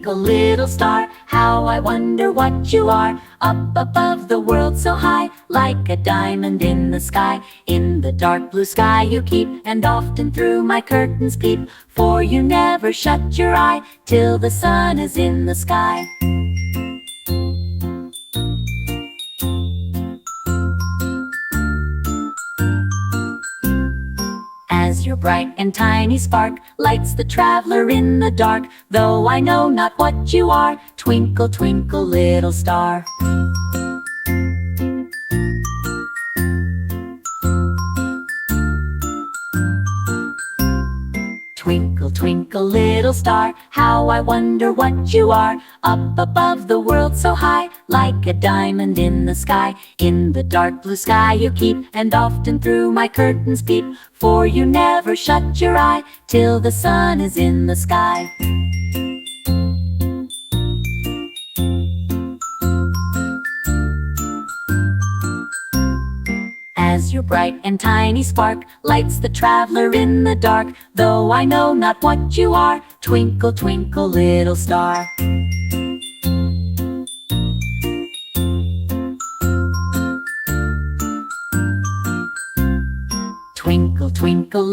twinkle, little star, how I wonder what you are. Up above the world so high, like a diamond in the sky. In the dark blue sky you keep, and often through my curtains peep. For you never shut your eye, till the sun is in the sky. As your bright and tiny spark lights the traveler in the dark, though I know not what you are, twinkle, twinkle, little star. Twinkle, twinkle, little star, how I wonder what you are. Up above the world so high, like a diamond in the sky. In the dark blue sky you keep, and often through my curtains peep. For you never shut your eye, till the sun is in the sky. As your bright and tiny spark lights the traveler in the dark, though I know not what you are, twinkle, twinkle, little star. Twinkle, twinkle,